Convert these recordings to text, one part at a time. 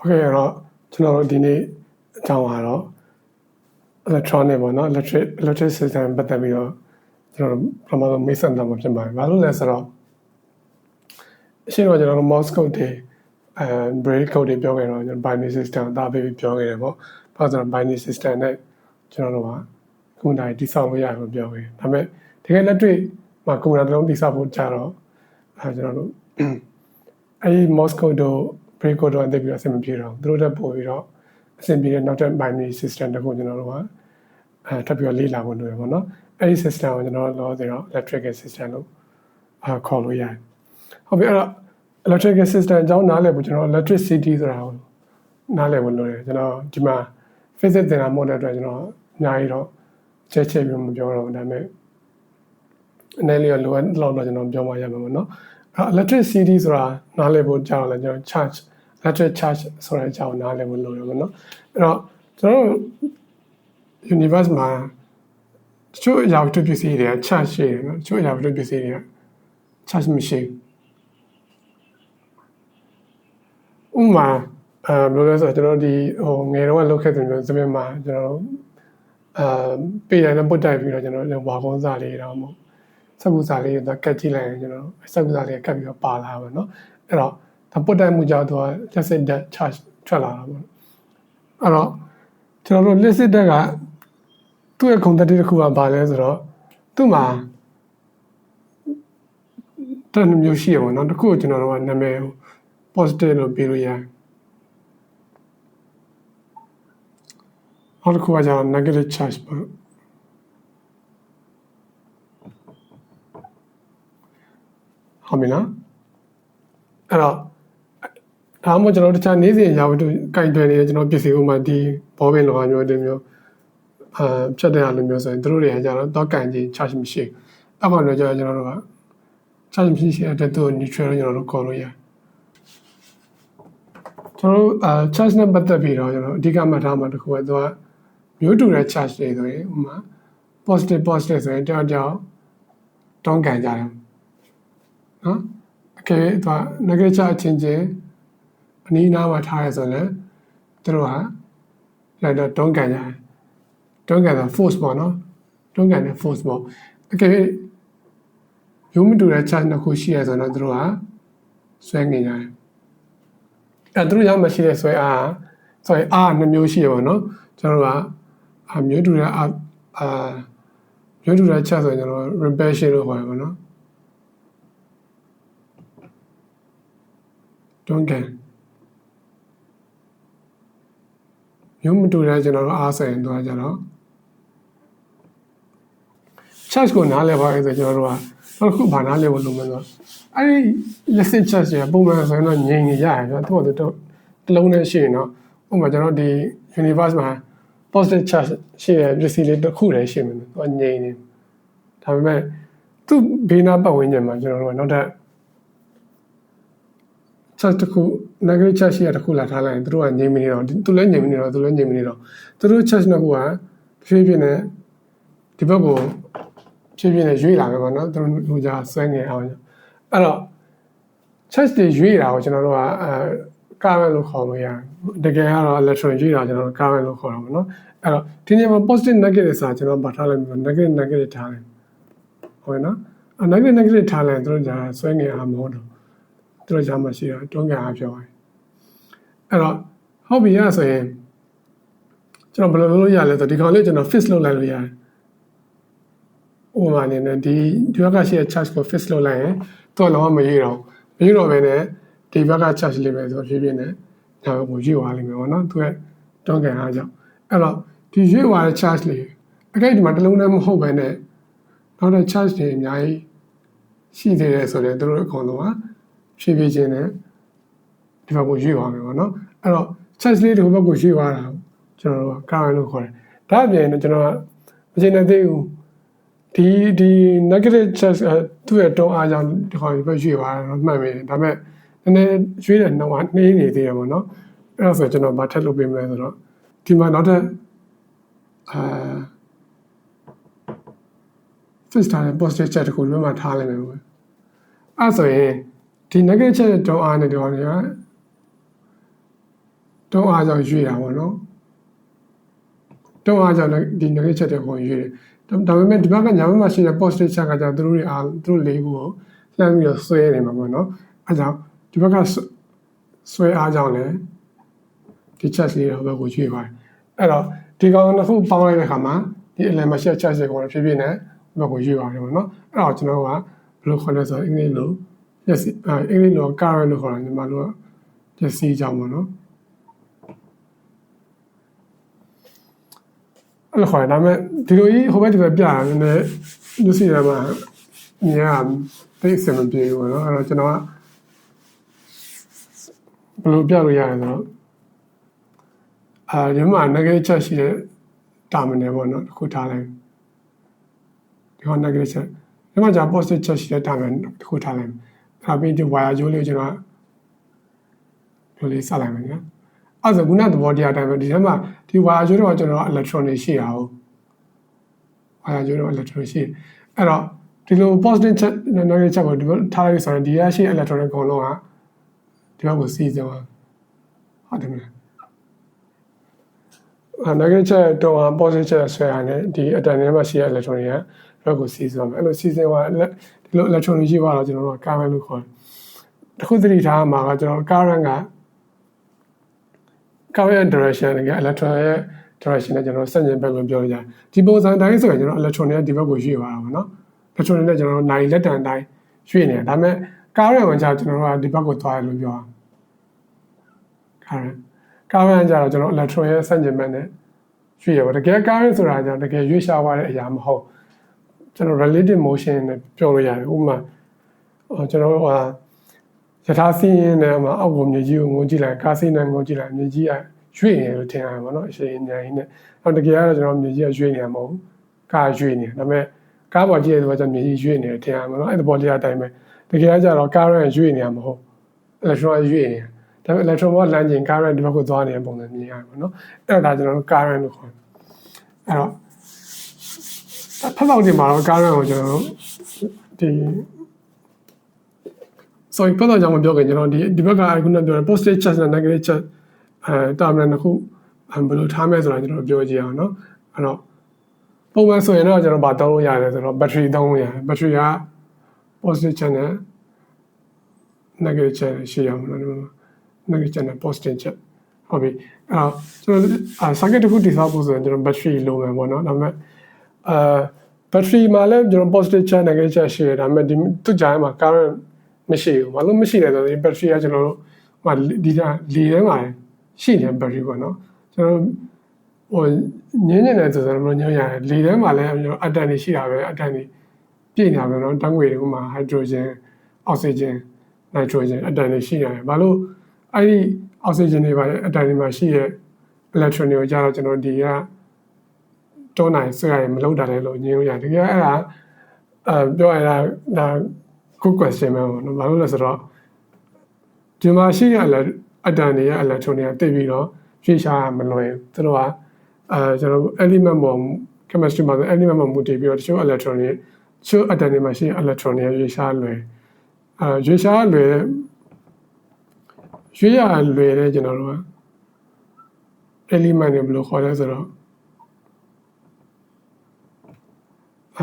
Okay တော့ကျွန်တော်တို့ဒီနေ့အကြောင်းကတော့ electronic ပေါ့နော် electric system ပတ်သက်ပြီးတော့ကျွန်တော်ပထမဆုံးမိတ်ဆက်တာမှာဖြစ်ပါတယ်။ဘာလို့လဲဆိုတော့အရှင်းတော့ကျွန်တော်တို့ Morse code တွေbraille code တွေပြောခဲ့တော့ကျွန်တော် binary system ဒါပဲပြောခဲ့တယ်ပေါ့။ဘာလို့ဆိုတော့ binary system နဲ့ကျွန်တော်တို့ကကွန်ပျူတာတိဆောက်လို့ရတယ်လို့ပြောခဲ့တယ်။ဒါပေမဲ့တကယ်လက်တွေ့မှာကွန်ပျူတာတစ်လုံးတိဆောက်ဖို့ကြတော့ကျွန်တော်တို့အဲဒီ Morse code တို့braille code တို့အသိပြီးတော့အဆင်မပြေတော့သူတို့တက်ပို့ပြီးတော့အဆင်ပြေတဲ့နောက်ထပ် binary system တခုကျွန်တော်တို့ကထပ်ပြီးတော့လေ့လာဖို့လုပ်ရပါတော့။အဲဒီ system ကိုကျွန်တော်တို့လောဆယ်တော့ electrical system လို့ခေါ်လို့ရတယ်။ဟုတ်ပြီအဲ့တော့ electrical system အကြောင်းနားလည်ဖို့ကျွန်တော် electricity ဆိုတာကိုနားလည်ဖို့လုပ်တယ်ကျွန်တော်ဒီမှာ physics သင်တာမဟုတ်တဲ့အတွက်ကျွန်တော်အများကြီးတော့ချဲပြီးမပြောတော့ဘူးဒါပေမဲ့အနေလေးလိုအပ်လောက်တော့ကျွန်တော်ပြောမှရမှာပေါ့နော်အဲ့ electricity ဆိုတာနားလည်ဖို့ကြောက်လဲကျွန်တော် charge electric charge ဆိုတဲ့အကြောင်းနားလည်ဖို့လုပ်ရပါတော့အဲ့တော့ကျွန်တော် universe မှာတချို့အရာဝတ္ထုပစ္စည်းတွေက charge ရှိတယ်နော်တချို့အရာဝတ္ထုပစ္စည်းတွေက charge မရှိဘူးဥပမာဘယ်လိုလဲဆိုတော့ကျွန်တော်ဒီငယ်တော့လောက်ခဲ့တယ်မျိုးစပင်းမှာကျွန်တော်ပေးတယ်နဲ့ပုတ်တိုက်ပြီးတော့ကျွန်တော်ဝါကုန်းစားလေးတော့မဟုတ်စက်ကူစားလေးတော့ကတ်ကြည့်လိုက်ရင်ကျွန်တော်စက်ကူစားလေးကတ်ပြီးတော့ပါလာပါတော့အဲ့တော့ဒါပုတ်တိုက်မှုကြောင့်သူက licit debt charge ထွက်လာတာပေါ့အဲ့တော့ကျွန်တော်တို့ licit debt ကသူ့ရဲ့ content တစ်ခုကဘာလဲဆိုတော့သူ့မှာတန်မျိုးရှိရပါတော့တစ်ခုကိုကျွန်တော်တို့ကနာမည် positive လို့ပေးလို့ရတယ်နောက်တစ်ခုကကျတော့ negative charge ပေါ့ဟုတ်ပြီနော်အဲ့တော့ဒါမှမဟုတ်ကျွန်တော်တခြားနေ့စဉ်ရာဝတ္ထုကင်တွယ်နေတဲ့ကျွန်တော်ပစ္စည်းဥမာဒီဘောပင်လောဟာမျိုးတွေမျိုးဖြတ်တဲ့အားလိုမျိုးဆိုရင်တို့တွေကကျတော့ကင်ကြီး charge မရှိဘူးအဲ့ကောင်တော့ကျွန်တော်တို့က charge မရှိတဲ့သူ့ neutral လို့ကျွန်တော်တို့ခေါ်လို့ရတယ်ကျွန်တော်တို့charge နဲ့ပတ်သက်ပြီးတော့ကျွန်တော်အဓိကမှတ်ထားမှာတစ်ခုကသူကမျိုးတူတဲ့ charge တွေဆိုရင်ဥမာ positive ဆိုရင်တယောက်တောင်းကန်ကြတယ်နော်အကယ်သူက negative charge အချင်းချင်းအနည်းနားမှာထားရဆိုရင်သူတို့ကလိုက်တော့တောင်းကန်ကြတယ်တောင်းကန်တာ force ပေါ့နော်တောင်းကန်တဲ့ force ပေါ့အကယ်မျိုးမတူတဲ့ charge နှစ်ခုရှိရဆိုတော့သူတို့ကဆွဲငင်ကြတယ်အဲ့သူတို့ရောက်မှရှိတဲ့ဆွဲအားဆိုရင်အားနှစ်မျိုးရှိရပါတော့ကျွန်တော်တို့ကမျိုးတူတဲ့မျိုးတူတဲ့ charge ဆိုရင်ကျွန်တော် repulsion လို့ခေါ်ရပါတော့တွန်းကန်မျိုးမတူတဲ့ကျွန်တော်တို့အားဆိုရင်တော့ကျတော့ charge ကိုနားလည်ပါဆိုကျွန်တော်တို့ကနောက်တစ်ခုဘာနားလည်ဖို့လုပ်မလဲဆိုတော့အဲ့ဒီ lesson charge ရပုံမှန်ဆိုရင်တော့ငြိမ်နေရတယ်ကျွန်တော်တို့တစ်လုံးနဲ့ရှိရင်တော့ဥပမာကျွန်တော်ဒီ universe မှာ positive charge ရှိတဲ့ပစ္စည်းလေးတစ်ခုတည်းရှိမယ်သူကငြိမ်နေဒါပေမဲ့သူ့ဘေးနားပတ်ဝန်းကျင်မှာကျွန်တော်တို့ကနောက်ထပ် charge တစ်ခု negative charge ရှိတဲ့တစ်ခုလာထားလိုက်ရင်သူတို့ကငြိမ်မနေတော့သူလည်းငြိမ်မနေတော့သူလည်းငြိမ်မနေတော့သူတို့ charge နှစ်ခုကဖြည်းဖြည်းနဲ့ဒီဘက်ကိုဖြည်းဖြည်းနဲ့ရွေ့လာမယ်ပေါ့နော်သူတို့လူကြားဆွဲငင်အောင်အဲ့တော့ charge တွေရွေ့တာကိုကျွန်တော်တို့ကcurrent လို့ခေါ်လို့ရတယ်တကယ်ကတော့ electron ရွေ့တာကျွန်တော်တို့ current လို့ခေါ်တာပေါ့နော်အဲ့တော့ဒီနေရာမှာ positive negative ဆိုတာကျွန်တော်ဗတ်ထားလိုက်ပြီ negative ထားလိုက်ဟုတ်ရဲ့နော်negative ထားလိုက်သူတို့ကြားဆွဲငင်အောင်မဟုတ်တော့သူတို့ကြားမှာရှိတာတွန်းကန်အားပြောတယ်အဲ့တော့ဟုတ်ပြီရဆိုရင်ကျွန်တော်ဘယ်လိုလုပ်လို့ရလဲဆိုဒီကောင်လေးကျွန်တော် fix လုပ်လိုက်လို့ရတယ်ဥပမာအနေနဲ့ဒီဘက်ကရှိတဲ့ charge ကို fix လုပ်လိုက်ရင်သူကလုံးဝမရွေ့တော့ဘဲနဲ့ဒီဘက်က charge လေးပဲဆိုဖြည်းဖြည်းနဲ့ဒါကိုရွေ့သွားလိမ့်မယ်ပေါ့နော်သူကတွန်းကန်အားကြောင့်အဲ့တော့ဒီရွေ့သွားတဲ့ charge လေးအကြိုက်ဒီမှာတစ်လုံးနဲ့မဟုတ်ဘဲနဲ့နောက်တဲ့ charge တွေအများကြီးရှိသေးတယ်ဆိုတော့သူတို့အကုန်လုံးကဖြည်းဖြည်းချင်းနဲ့ဒီဘက်ကိုရွေ့သွားမယ်ပေါ့နော်အဲ့တော့ charge လေးဒီဘက်ကိုရွေ့သွားတာကျွန်တော်တို့က current လို့ခေါ်တယ်ဒါအပြင်ကျွန်တော်ကမရှင်းနေသေးဘူးဒီ negative charge သူ့ရဲ့တွန်းအားကြောင့်ဒီခေါ်ဒီဘက်ရွေ့သွားတာတော့မှတ်မိတယ်ဒါပေမဲ့နည်းနည်းရွေးတဲ့နှောင်းကနှေးနေသေးတယ်ပေါ့နော်အဲ့ဒါဆိုကျွန်တော်ဗတ်ထက်လုပ်ပေးမယ်ဆိုတော့ဒီမှာနောက်ထပ် fix ထားတဲ့ positive charge တခုဒီဘက်မှာထားလိုက်မယ်ပေါ့အဲ့ဆိုရင်ဒီ negative charge တွန်းအားနဲ့ဒီကောင်က တွန်းအားကြောင့်ရွေ့တာပေါ့နော်တွန်းအားကြောင့်ဒီ negative charge တွေကိုရွေ့တယ်ဒါပေမဲ့ဒီဘက်ကညာဘက်မှာရှိတဲ့ positive charge ကကြောင့်သူတို့လေးခုကိုလှမ်းပြီးတော့ဆွဲနေမှာပေါ့နော်အဲကြောင့်ဒီဘက်ကဆွဲအားကြောင့်လည်းဒီ charge လေးတော့ဘက်ကိုရွေ့ပါတယ်အဲ့တော့ဒီကောင်တစ်ခုပေါင်းလိုက်တဲ့အခါမှာဒီအလယ်မှာရှိတဲ့ charge တွေကိုဖြည်းဖြည်းနဲ့ဘက်ကိုရွေ့ပါတယ်ပေါ့နော်အဲ့တော့ကျွန်တော်ကဘယ်လိုခေါ်လဲဆိုတော့အင်္ဂလိပ်လို yes အင်္ဂလိပ်လို current လို့ခေါ်တာညီမတို့က yes ကြောင့်ပေါ့နော်အဲ့လိုခေါ်တယ်ဒါပေမဲ့ဒီလိုကြီးဟိုဘက်ဒီဘက်ပြတာနည်းနည်းလူစီရမှာမြင်ရသိစင်မပြေဘူးပေါ့နော်အဲ့တော့ကျွန်တော်ကဘယ်လိုပြလို့ရလဲဆိုတော့ဒီမှာ negative charge ရှိတဲ့ terminal ပေါ့နော်တစ်ခုထားလိုက်ဒီမှာ negative charge ဒီမှာじゃ positive charge ရှိတဲ့ terminal တစ်ခုထားလိုက်အဲ့ပြီးဒီ wire ကြိုးလေးကိုကျွန်တော်ဒီလေးဆက်လိုက်မယ်နော်အဲ့ဆိုခုနသဘောတရားတိုင်းပဲဒီထဲမှာဒီ wire ကြိုးတော့ကျွန်တော် electron တွေရှိတာဟုတ် wire ကြိုးတော့ electron ရှိအဲ့တော့ဒီလို positive charge negative charge ကိုဒီဘက်ထားလိုက်ဆိုရင်ဒီရရှိ electron တွေအကုန်လုံးကဒီဘက်ကိုစီးစမ်းဟုတ်တယ်မလားnegative charge တော့ positive charge ဆွဲရတယ်ဒီအတန်ထဲမှာရှိတဲ့ electron တွေကဘက်ကိုစီးစမ်းမယ်အဲ့လိုစီးစမ်းသွားဒီလို electron တွေရှိသွားတော့ကျွန်တော်တို့က current လို့ခေါ်တယ်တစ်ခုသတိထားမှာကကျွန်တော် current က current direction က electron ရဲ့ direction နဲ့ကျွန်တော်ဆန့်ကျင်ဘက်ကိုပြောလို့ရတယ်ဒီပုံစံတိုင်းဆိုရင်ကျွန်တော် electron တွေကဒီဘက်ကိုရွေ့သွားတာပေါ့နော် electron တွေနဲ့ကျွန်တော်နိုင်လက်တံတိုင်းရွေ့နေတာဒါပေမဲ့ current ဝင်ကြကျွန်တော်တို့ကဒီဘက်ကိုသွားရလို့ပြောတာ current ကြတော့ကျွန်တော် electron ရဲ့ဆန့်ကျင်ဘက်နဲ့ရွေ့ရပါတကယ် current ဆိုတာကြောင့်တကယ်ရွေ့ရှားသွားတဲ့အရာမဟုတ်ကျွန်တော် relative motion နဲ့ပြောလို့ရတယ်ဥပမာကျွန်တော်ယထာစီးရင်လည်းအောက်ကိုမြေကြီးကိုငုံကြည့်လိုက်ကားစီးနဲ့ငုံကြည့်လိုက်မြေကြီးကရွေ့နေလို့ထင်ရတယ်ပေါ့နော်အရှိန်အများကြီးနဲ့တကယ်ကတော့ကျွန်တော်မြေကြီးကရွေ့နေမှာမဟုတ်ဘူးကားရွေ့နေဒါပေမဲ့ကားပေါ်ကြည့်ရတဲ့ဆိုတော့မြေကြီးရွေ့နေတယ်ထင်ရမှာနော်အဲ့ဒီပေါ်တရားအတိုင်းပဲတကယ်ကကြတော့ current ရွေ့နေမှာမဟုတ် electron ရွေ့နေဒါပေမဲ့ electron ကလမ်းကျင် current ဒီဘက်ကိုသွားနေတဲ့ပုံစံမြင်ရတယ်ပေါ့နော်အဲ့ဒါကျွန်တော်တို့ current လို့ခေါ်တယ်အဲ့တော့ဖက်လောက်ဒီမှာတော့ current ကိုကျွန်တော်တို့ဒီဆိုရင်ဖက်လောက်ကြောင့်မပြောခင်ကျွန်တော်ဒီဘက်ကခုနပြောတဲ့ positive charge နဲ့ negative charge terminal တစ်ခုဘယ်လိုထားမလဲဆိုတာကျွန်တော်ပြောကြည့်အောင်နော်အဲ့တော့ပုံမှန်ဆိုရင်တော့ကျွန်တော်ဗာသုံးလို့ရတယ်ဆိုတော့ battery သုံးလို့ရတယ် battery က positive charge နဲ့ negative charge ရှိရမှာနော် negative charge နဲ့ positive charge ဟုတ်ပြီကျွန်တော်circuit တစ်ခုတည်ဆောက်ဖို့ဆိုရင်ကျွန်တော် battery လိုမယ်ပေါ့နော်ဒါပေမဲ့battery မှာလည်းကျွန်တော် positive charge negative charge ရှိတယ်ဒါပေမဲ့ဒီသူ့ကြားမှာ current မရှိဘူးဘာလို့မရှိလဲဆိုတော့ဒီ battery ကကျွန်တော်တို့ဒီကလေထဲမှာရှိနေတဲ့ battery ပေါ့နော်ကျွန်တော်ဟိုညင်းနေတယ်ဆိုတော့မညွှန်ရတယ်လေထဲမှာလည်းကျွန်တော်အတန်တွေရှိတာပဲအတန်တွေပြည့်နေတာပဲနော်တန်းငွေတွေဥမာ hydrogen oxygen nitrogen အတန်တွေရှိရတယ်ဘာလို့အဲ့ဒီ oxygen တွေပါအတန်တွေမှာရှိတဲ့ electron တွေကိုကြာတော့ကျွန်တော်ဒီကတွန်းနိုင်ဆွဲရတယ်မလောက်တာလည်းလို့ညင်းလို့ရတယ်တကယ်အဲ့ဒါပြောရတာဒါ good question ပဲပေါ့နော်ဘာလို့လဲဆိုတော့ဒီမှာရှိတဲ့အတန်တွေရဲ့ electron တွေကတိတ်ပြီးတော့ရွေ့ရှားမလွယ်သူတို့ကကျွန်တော် element ပေါ် chemistry မှာ element ပေါ်မူတည်ပြီးတော့တချို့ electron တွေတချို့ atom တွေမှာရှိတဲ့ electron တွေရွေ့ရှားလွယ်ရွေ့ရှားလွယ်ရွေ့ရလွယ်တဲ့ကျွန်တော်တို့က element တွေဘယ်လိုခေါ်လဲဆိုတော့အ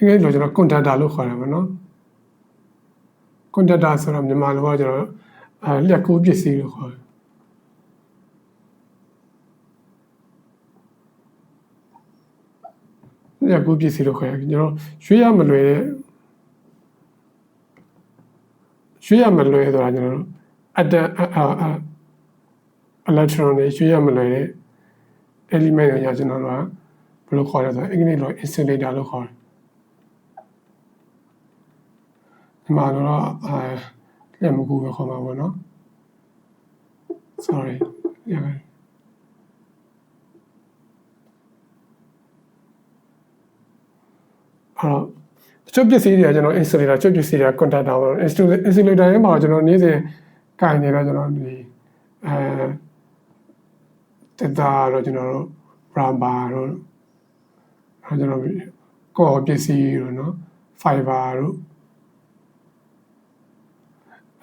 င်္ဂလိပ်လိုကျွန်တော် conductor လို့ခေါ်တာပေါ့နော် conductor ဆိုတော့မြန်မာလိုကကျွန်တော်လျှက်ကူးပစ္စည်းလို့ခေါ်တယ်လျှက်ကူးပစ္စည်းလို့ခေါ်ရတယ်ကျွန်တော်ရွေ့ရမလွယ်တဲ့ရွေ့ရမလွယ်ဆိုတာကျွန်တော်တို့electron တွေရွေ့ရမလွယ်တဲ့ element တွေကျွန်တော်တို့ကဘယ်လိုခေါ်လဲဆိုတော့အင်္ဂလိပ်လို insulator လို့ခေါ်တယ်ဒီမှာတော့လက်မကူပဲခေါ်မှာပေါ့နော် sorry ရပါတယ်တချို့ပစ္စည်းတွေကကျွန်တော် insulator တချို့ပစ္စည်းတွေက conductor ပေါ့ insulator ရဲ့မှာကျွန်တော်နေ့စဉ်ကိုင်နေတော့ကျွန်တော်ဒီတက်တာတော့ကျွန်တော်တို့ rubber တို့ကျွန်တော်ကောပစ္စည်းတို့နော် fiber တို့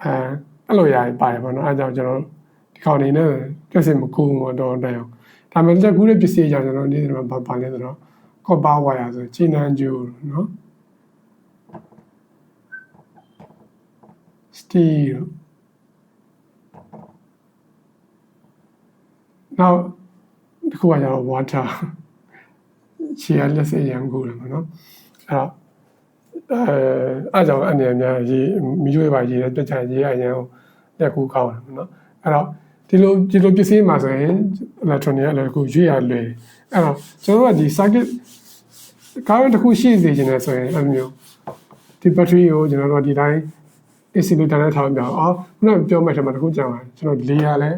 အဲ့လိုရပါတယ်ပေါ့နော်အဲကြောင့်ကျွန်တော်ဒီ ခေါင်းနေနဲ့ပြည့်စင်မကူတော့တိုင်အောင်ဒါမှလက်ကူးတဲ့ပစ္စည်းကြောင့်ကျွန်တော်ဒီမှာပါလဲဆိုတော့ကော့ပါဝါယာဆိုဂျီနန်ဂျူနော်စတီလ်နောက်ဒီခုကကျတော့ water ခြေရလက်စရန်ကူတယ်နော်အဲ့ကြောင့်အနေနဲ့ရေးမီးရွေးပါရေးတဲ့ပြချာရေးရရင်လက်ကူကောင်းတယ်နော်အဲ့တော့ဒီလိုပစ္စည်းမှာဆိုရင် electronic လည်းကူရွေးရလွယ်အဲ့တော့ကျွန်တော်တို့ကဒီ circuit current တစ်ခုရှိစေချင်တယ်ဆိုရင်အဲ့မျိုးဒီ battery ကိုကျွန်တော်တို့ဒီတိုင်း insulator နဲ့ထားပြအောင်ခုနကပြောမဲ့ထက်မှာတစ်ခုကြောင်းပါကျွန်တော် layer လဲ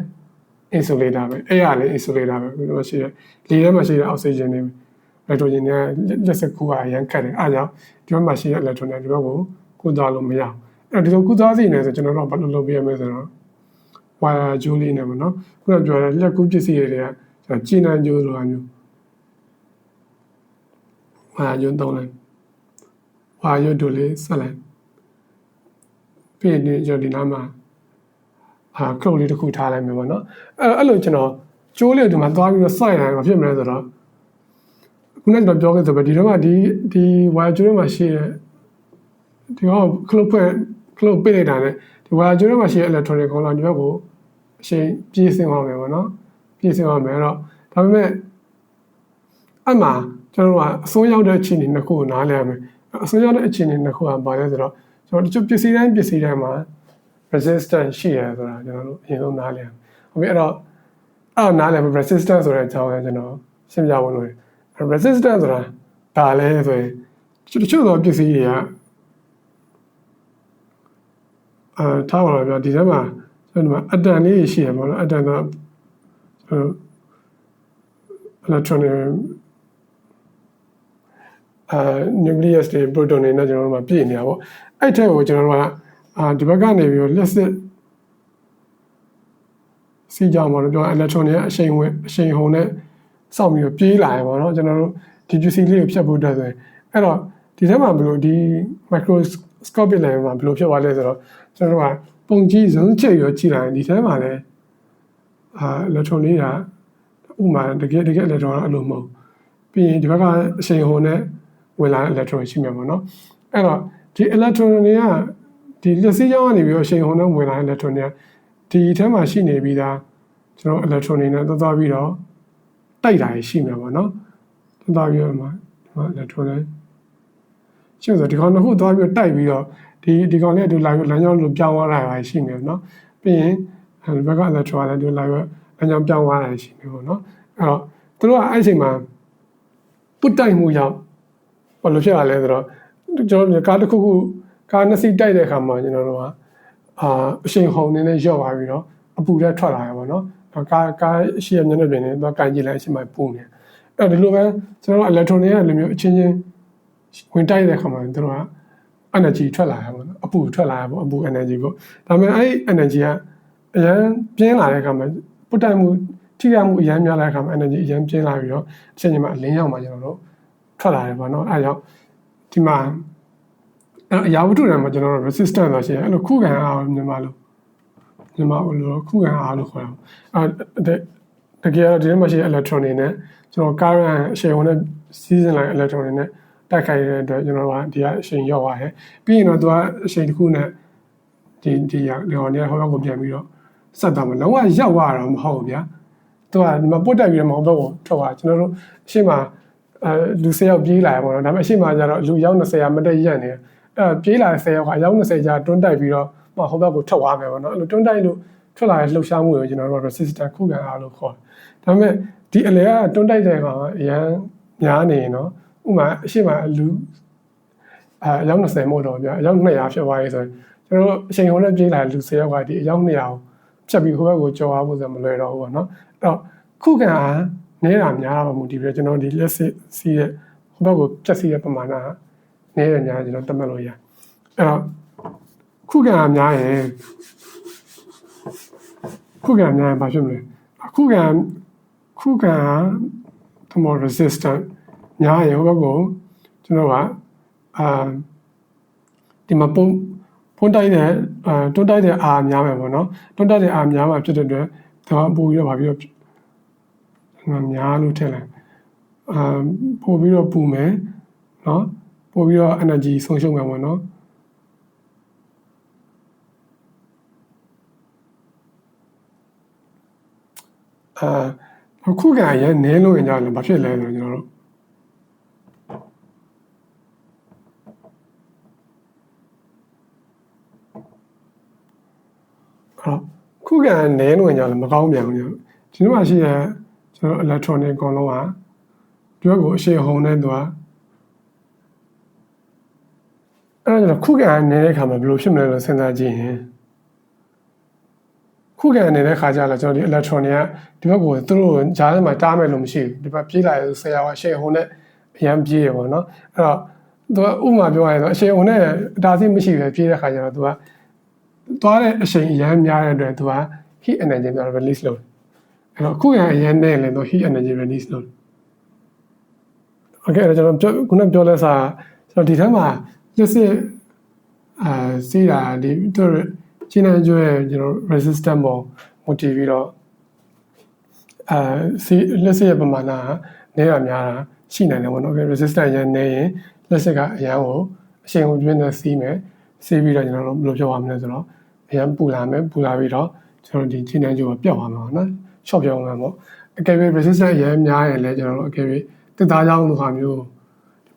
insulator ပဲအဲ့ရလဲ insulator ပဲကျွန်တော်ရှိတယ်လေထဲမှာရှိတဲ့ oxygen တွေ nitrogen တွေလက်စကူကအရန်ခတ်တယ်အားကြောင့်ဒီဘက်မှာရှိတဲ့ electron တွေဒီဘက်ကိုကူးသွားလို့မရအောင်အဲ့ဒီလိုကူးသွားစေနေဆိုကျွန်တော်တို့ဘာလို့လုပ်ပြရမလဲဆိုတော့ wire jewelry နဲ့ပေါ့နော်ခုနပြောတဲ့လက်ကူးပစ္စည်းတွေကကျွန်တော်ဂျီနန်ဂျိုးလိုမျိုးwire ဂျွန်းသုံးလိုက် wire ရွတ်တို့လေးဆက်လိုက်ပြီးရင်ကျွန်တော်ဒီနားမှာခရုတ်လေးတစ်ခုထားလိုက်မယ်ပေါ့နော်အဲ့လိုကျွန်တော်ကျိုးလေးဒီမှာသွားပြီးတော့စိုက်လိုက်မှာဖြစ်မလဲဆိုတော့ခုနကကျွန်တော်ပြောခဲ့ဆိုပဲဒီတော့ကဒီ wire ကျိုးထဲမှာရှိတဲ့ဒီဟောခလုတ်ပိတ်လိုက်တာနဲ့ဒီ wire ကျိုးထဲမှာရှိတဲ့ electronic ကောင်လာဒီဘက်ကိုအချိန်ပြေးစင်အောင်မယ်ပေါ့နော်ပြေးစင်အောင်မယ်အဲ့တော့ဒါပေမဲ့အမှကျွန်တော်တို့ကအစိုးရောက်တဲ့အခြေအနေနှစ်ခုကိုနားလည်ရမယ်အစိုးရောက်တဲ့အခြေအနေနှစ်ခုကဘာလဲဆိုတော့ကျွန်တော်တချို့ပစ္စည်းတိုင်းမှာ resistance ရှိရဆိုတာကျွန်တော်တို့အရင်ဆုံးနားလည်ရမယ်ဟုတ်ပြီအဲ့တော့နားလည် resistance ဆိုတဲ့အကြောင်းကိုကျွန်တော်ရှင်းပြဖို့လို့resistance ဆိုတာဒါလဲဆိုရင်တချို့သောပစ္စည်းတွေကထားပါတော့ဗျာဒီထဲမှာကျွန်တော်အတန်လေးရှိရပါတော့အတန်တော့electronic nucleus တွေ proton တွေနဲ့ကျွန်တော်တို့မှာပြည့်နေတာပေါ့အဲ့ထက်ကိုကျွန်တော်တို့ကဒီဘက်ကနေပြီးတော့လက်စစ်စီကြောင်ပေါ့နော်ပြော electron တွေအရှိန်ဟုန်နဲ့စောက်ပြီးတော့ပြေးလာရပါတော့ကျွန်တော်တို့ဒီပစ္စည်းလေးကိုဖြတ်ဖို့အတွက်ဆိုရင်အဲ့တော့ဒီထဲမှာဘယ်လိုဒီ microscopic level မှာဘယ်လိုဖြစ်သွားလဲဆိုတော့ကျွန်တော်တို့ကပုံကြီးစုံချက်ရောကြည့်လိုက်ဒီထဲမှာလည်းelectron လေးကဥမာတကယ် electron ကအဲ့လိုမဟုတ်ပြီးရင်ဒီဘက်ကအရှိန်ဟုန်နဲ့ဝင်လာတဲ့ electron ရှိမှာပေါ့နော်အဲ့တော့ဒီ electron တွေကဒီလက်စီးကြောင်းကနေပြီးတော့အရှိန်ဟုန်နဲ့ဝင်လာတဲ့ electron တွေကဒီထဲမှာရှိနေပြီးသားကျွန်တော် electron တွေနဲ့သွားပြီးတော့တိုက်တာရှိမှာပေါ့နော်သွားပြီးတော့ဒီမှာ electron တွေရှိဆိုဒီကောင်တစ်ခုသွားပြီးတော့တိုက်ပြီးတော့ဒီကောင်လေးကဒီလာပြီးလမ်းကြောင်းလိုပြောင်းသွားတာရှိနေနော်ပြီးရင်ဒီဘက်က electron လည်းဒီလာပြီးလမ်းကြောင်းပြောင်းသွားတာရှိနေပေါ့နော်အဲ့တော့သူတို့ကအဲ့အချိန်မှာပုတ်တိုက်မှုကြောင့်ဘာလို့ဖြစ်ရလဲဆိုတော့ကျွန်တော်ကားတစ်ခုကားနှစ်စီးတိုက်တဲ့အခါမှာကျွန်တော်တို့ကအရှိန်ဟုန်နေနဲ့ရော့သွားပြီးတော့အပူထဲထွက်လာရပါတော့ကားရှိရမျက်နှာပြင်နဲ့သွားကန်ကြည့်လိုက်အချိန်မှာပူနေအဲ့ဒီလိုပဲကျွန်တော် electron တွေကလည်းမျိုးအချင်းချင်းဝင်တိုက်တဲ့အခါမှာတို့က energy ထွက်လာရပါတော့အပူထွက်လာရပေါ့အပူ energy ပေါ့ဒါပေမဲ့အဲ့ energy ကအရန်ပြင်းလာတဲ့အခါမှာပုတ်တိုက်မှုထိရမှုအရန်များလာတဲ့အခါမှာ energy အရန်ပြင်းလာပြီးတော့အချိန်ချင်းမှာအလင်းရောက်မှကျွန်တော်တို့ထွက်လာတယ်ပေါ့နော်အဲ့ကြောင့်ဒီမှာအရာဝတ္ထုတွေမှာကျွန်တော်တို့ resistance ဆိုရှိရင်အဲ့လိုခုခံအားမြန်မာလိုခုခံအားလို့ခေါ်တာတကယ်တော့ဒီထဲမှာရှိတဲ့ electron တွေနဲ့ကျွန်တော် current အရှိန်ဝင်တဲ့ season line electron တွေနဲ့တိုက်ခိုက်တဲ့အတွက်ကျွန်တော်ကဒီကအရှိန်ရောက်သွားတယ်ပြီးရင်တော့သူကအရှိန်တစ်ခုနဲ့ဒီရောနေဟောကိုပြန်ပြီးတော့ဆက်သွားမှာလုံးဝရောက်သွားတာမဟုတ်ဘူးဗျာသူကဒီမှာပုတ်တက်ပြီးတော့မဟုတ်တော့ထွက်သွားကျွန်တော်တို့အရှိမလူ10ယောက်ပြေးလာရပါတော့ဒါပေမဲ့အရှိမကျတော့လူရောက်20ရာမတက်ရက်နေအဲ့ပြေးလာတဲ့10ယောက်ကအယောက်20ကြာတွန်းတိုက်ပြီးတော့ဟိုဘက်ကိုထွက်သွားမယ်ပေါ့နော်အဲ့လိုတွန်းတိုက်လို့ထွက်လာတဲ့လှုပ်ရှားမှုကိုကျွန်တော်တို့ resistance ခုခံအားလို့ခေါ်တယ်ဒါပေမဲ့ဒီအလေကတွန်းတိုက်တဲ့ကောင်ကအရန်များနေနော်ဥမာအရှိမလူအယောက်20မို့တော့ဗျာအယောက်200ဖြစ်သွားရေးဆိုရင်ကျွန်တော်တို့အချိန်ဟုန်နဲ့ပြေးလာတဲ့လူ10ယောက်ကဒီအယောက်200ကိုဖြတ်ပြီးဟိုဘက်ကိုကြော်အားဖို့ဆိုမလွယ်တော့ဘူးပေါ့နော်အဲ့တော့ခုခံအားနေတာများတာမှမဟုတ်ဒီပြကျွန်တော်ဒီလက်စီရဲ့ဟိုဘက်ကိုဖြတ်စီရဲ့ပမာဏနည်းတယ်များကျွန်တော်သတ်မှတ်လို့ရအဲ့တော့ခုခံအားများရင်ဘာဖြစ်မလဲခုခံအားmore resistant များရင်ဟိုဘက်ကိုကျွန်တော်ကဒီမှာတွန်းတိုက်တဲ့အားများမယ်ပေါ့နော်တွန်းတိုက်တဲ့အားများမှာဖြစ်တဲ့အတွက် တော့ပို့ပြီးတော့ဗာပြီးတော့များလို့ထင်တယ်ပို့ပြီးတော့ပူမယ်နော်ပို့ပြီးတော့ energy ဆုံးရှုံးမှာပေါ့နော်ခုခံရနည်းလို့ရင်ကြတယ်ဘာဖြစ်လဲဆိုတော့ကျွန်တော်တို့ခုခံနည်းလို့ရင်ကြတယ်မကောင်းပြန်ဘူးကျွန်တော်မှရှိတဲ့ကျွန်တော် electronic အကုန်လုံးကဒီဘက်ကိုအရှိန်ဟုန်နဲ့သူကအဲ့ဒါခုခံနေတဲ့ခါမှာဘယ်လိုဖြစ်မလဲလို့စဉ်းစားကြည့်ရင်ခုခံနေတဲ့ခါကျတော့ကျွန်တော်ဒီ electronic ကဒီဘက်ကိုသူတို့ဂျားထဲမှာတားမယ်လို့မရှိဘူးဒီဘက်ပြေးလာဆရာကအရှိန်ဟုန်နဲ့အရန်ပြေးရပေါ့နော်အဲ့တော့သူကဥပမာပြောရရင်တော့အရှိန်ဟုန်နဲ့အတားဆီးမရှိပဲပြေးတဲ့ခါကျတော့သူကသွားတဲ့အရှိန်အရန်များတဲ့အတွက်သူက heat energy ကို release လုပ်အဲ့တော့ခုခံအရန်နဲ့လည်းသူ heat energy release လုပ်Okay ကျွန်တော်ခုနပြောလဲစားကျွန်တော်ဒီထက်မှာလက်စစ်စီးတာဒီတို့ကျင်းနေကြရဲ့ကျွန်တော် resistant ပေါ်မူတည်ပြီးတော့စီလက်စစ်ရဲ့ပမာဏနဲတာများတာရှိနိုင်တယ်ပေါ့နော် resistant ရန်နေရင်လက်စစ်ကအရန်ကိုအရှိန်ကိုပြင်းနေစီးမယ်စီးပြီးတော့ကျွန်တော်တို့ဘယ်လိုပြောရမလဲဆိုတော့အရန်ပူလာမယ်ပူလာပြီးတော့ကျွန်တော်ဒီကျင်းနေကြကိုပျောက်သွားမှာပေါ့နော် short ပြောင်းမှာပေါ့အကယ်၍ resistant ရန်များရင်လည်းကျွန်တော်တို့အကယ်၍တစ်သားကြောင်းလိုဟာမျိုး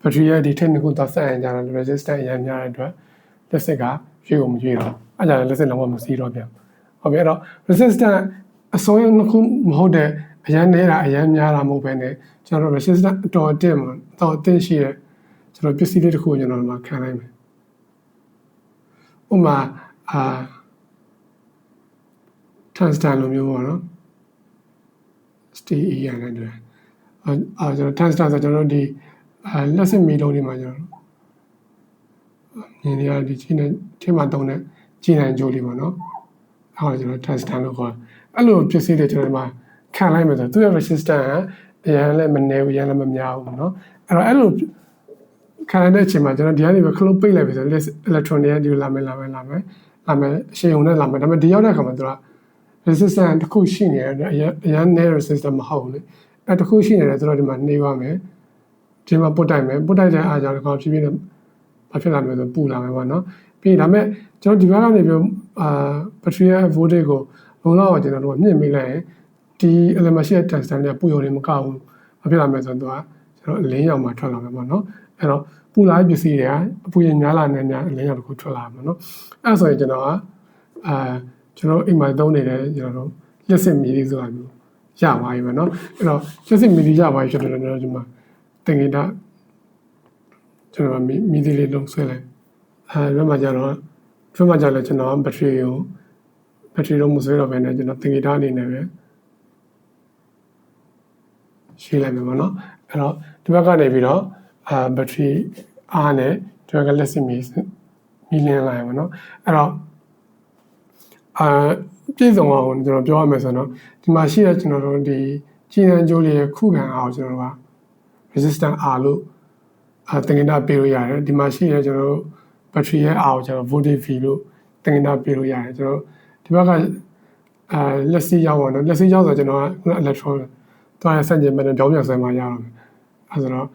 ဘက်ထရီရဲ့ဒီ technical သွားဆက်ရင်ကြတော့ resistant အရန်များတဲ့အတွက်လက်စစ်ကရွေးကိုမရွေးတော့အဲ့ဒါလည်းလက်စစ်လုံးဝမစီးတော့ပြန်ဟုတ်ပြီအဲ့တော့ resistant အစိုးရနှစ်ခုမဟုတ်တဲ့အရန်နေတာအရန်များတာမဟုတ်ပဲねကျွန်တော် resistant အတော်အတင်းမှာတော့အတင်းရှိတဲ့ကျွန်တော်ပစ္စည်းလေးတစ်ခုကျွန်တော်မှခံလိုက်မယ်ဥပမာtungsten လိုမျိုးပေါ့နော် steel ရတဲ့အတွက်ကျွန်တော် tungsten ဆိုကျွန်တော်ဒီလက်စစ်မီလုံးတွေမှာကျွန်တော်မြင်နေရဒီချင်းနဲ့ထဲမှာတုံးတဲ့ကြီးနိုင်ကြိုးလေးပေါ့နော်အဲ့ဒါကျွန်တော် tungsten လို့ခေါ်အဲ့လိုပစ္စည်းတွေကျွန်တော်ဒီမှာခံလိုက်မယ်ဆိုသူ့ရဲ့ resistance အရင်လည်းမနေဘူးရလည်းမများဘူးเนาะအဲ့တော့အဲ့လိုခံရတဲ့အချိန်မှာကျွန်တော်ဒီကနေပဲခလုတ်ပိတ်လိုက်ပြီဆိုတော့ electron တွေကဒီလာမယ်အရှိန်ုံနဲ့လာမယ်ဒါပေမဲ့ဒီရောက်တဲ့အခါမှာသူက resistance တစ်ခုရှိနေတယ်အရင်နဲ့ resistance မဟုတ်ဘူးလေအဲ့တစ်ခုရှိနေတယ်ဆိုတော့ဒီမှာနှေးပါမယ်ဒီမှာပုတ်တိုက်မယ်ပုတ်တိုက်တဲ့အားကြောင့်ဒီကောင်ဖြည်းဖြည်းနဲ့ဘာဖြစ်လာမလဲဆိုပူလာမယ်ပေါ့နော်ပြီးဒါပေမဲ့ကျွန်တော်ဒီဘက်ကနေပြီးဘက်ထရီရဲ့ voltage ကိုလုံးလောက်ကျွန်တော်တို့မြင့်မိလိုက်ရင်ဒီ element ရှိတဲ့ tungsten တွေကပူရုံနဲ့မကဘူးဘာဖြစ်လာမလဲဆိုတော့ကျွန်တော်အလင်းရောင်မှာထွက်လာမယ်ပေါ့နော်အဲ့တော့ပူလာတဲ့ပစ္စည်းတွေကအပူရင်များလာနေတဲ့အလင်းရောင်တစ်ခုထွက်လာမှာနော်အဲ့ဆိုရင်ကျွန်တော်ကကျွန်တော်အိမ်မှာသုံးနေတဲ့ကျွန်တော်တို့လက်စစ်မီလီဆိုတာမျိုးရပါပြီပေါ့နော်အဲ့တော့လက်စစ်မီလီရပါပြီဆိုတော့ကျွန်တော်ဒီမှာတင်ဂီတာကျွန်တော်မီလီလေးလုံးဆွဲလိုက်ဘယ်မှာကြတော့ကျွန်တော်ဘက်ထရီတော့မဆွဲတော့ဘဲနဲ့ကျွန်တော်တင်ဂီတာအနေနဲ့ပဲရှိလိုက်မယ်ပေါ့နော်အဲ့တော့ဒီဘက်ကနေပြီးတော့ဘက်ထရီအားနဲ့ဒီဘက်ကလက်စစ်မီလင်းလိုက်ပါနော်အဲ့တော့ပြည့်စုံအောင်ကျွန်တော်ပြောရမယ်ဆိုတော့ဒီမှာရှိတဲ့ကျွန်တော်တို့ဒီကြီးနှံကြိုးလေးရဲ့ခုခံအားကိုကျွန်တော်တို့က resistant R လို့တင်ဂီတာပေးလို့ရတယ်ဒီမှာရှိတဲ့ကျွန်တော်တို့ဘက်ထရီရဲ့အားကိုကျွန်တော် voltage V လို့တင်ဂီတာပေးလို့ရတယ်ကျွန်တော်ဒီဘက်ကလက်စီရောက်ပါတော့လက်စီရောက်ဆိုကျွန်တော်က electron သွားရဆန့်ကျင်မဲ့ကြောင်းပြန်ဆွဲမှရအောင်အဲဆိုတော့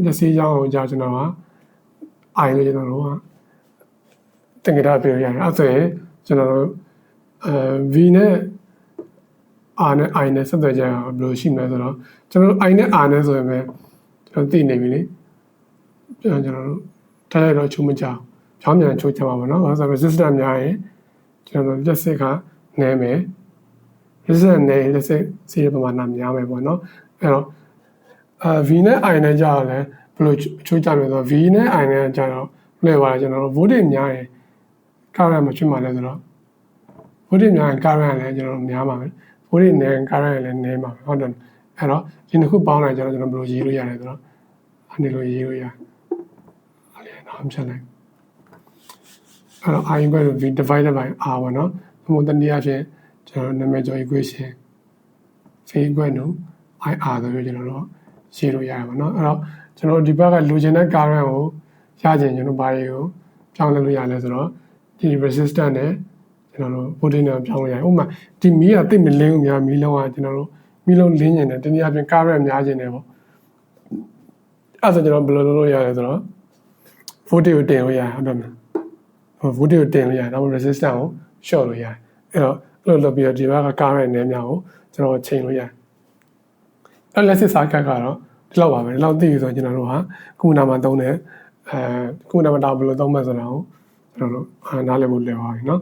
လက်စီရောက်အောင်ကြာကျွန်တော်က I လို့ကျွန်တော်တို့ကတင်ဂီတာပေးလို့ရတယ်အဲဆိုရင်ကျွန်တော်တို့V နဲ့ R နဲ့ I နဲ့ဆက်သွယ်ကြအောင်ဘယ်လိုရှိမလဲဆိုတော့ကျွန်တော်တို့ I နဲ့ R နဲ့ဆိုရင်ပဲကျွန်တော်သိနေပြီလေကျွန်တော်တို့ထားရတော့ချိုးမကြအောင်ဖြောင်းပြန်ချိုးချမှာပါနော်ဆိုတော့ resistor များရင်ကျွန်တော်တို့လက်စစ်ကနည်းမယ် resistor နည်းလက်စစ်စီးရပမာဏများမယ်ပေါ့နော်အဲ့တော့V နဲ့ I နဲ့ကြာတော့လဲဘယ်လိုချိုးကြမလဲဆိုတော့ V နဲ့ I နဲ့ကြာတော့လဲပါကျွန်တော်တို့ voltage များရင် current မဖြစ်မှာလဲဆိုတော့ voltage များရင် current လည်းကျွန်တော်တို့များပါမယ် voltage နည်းရင် current လည်းနည်းပါမယ်ဟုတ်တယ်အဲ့တော့ဒီနှစ်ခုပေါင်းလိုက်ကျွန်တော်ဘယ်လိုရေးလို့ရလဲဆိုတော့အနေလိုရေးလို့ရအဲ့လေတော့ဖြတ်လိုက်အဲ့တော့ I equal to V divided by R ပေါ့နော်ဒီမို့တနည်းအားဖြင့်ကျွန်တော်နာမည်ကျော် equation V equal to IR ဆိုပြီးကျွန်တော်တို့ရေးလို့ရတယ်ပေါ့နော်အဲ့တော့ကျွန်တော်ဒီဘက်ကလိုချင်တဲ့ current ကိုရချင်ကျွန်တော်ဘာတွေကိုပြောင်းလဲလို့ရလဲဆိုတော့ဒီ resistance နဲ့ ကျွန်တော်တို့ voltage နဲ့ပြောင်းလို့ရတယ်ဥပမာဒီမီးကတိတ်မလင်းဘူးများမီးလုံးကကျွန်တော်တို့မီးလုံးလင်းနေတယ်တနည်းအားဖြင့် current များခြင်းတယ်ပေါ့အဲ့ဒါဆိုကျွန်တော်ဘယ်လိုလုပ်လို့ရလဲဆိုတော့ voltage ကိုတင်လို့ရတယ်ဟုတ်တယ်မလား voltage ကိုတင်လို့ရတယ်ဒါမှမဟုတ် resistance ကို short လို့ရတယ်အဲ့တော့အဲ့လိုလုပ်ပြီးတော့ဒီဘက်က current နဲ့များကိုကျွန်တော်ချိန်လို့ရတယ်အဲ့ electric circuit ကတော့ဒီလောက်ပါပဲဒီလောက်သိပြီဆိုရင်ကျွန်တော်တို့ဟာခုနမှာသုံးတဲ့ခုနမှာတော့ဘယ်လိုသုံးမလဲဆိုတာကိုကျွန်တော်တို့နားလည်ဖို့လွယ်ပါပြီเนาะ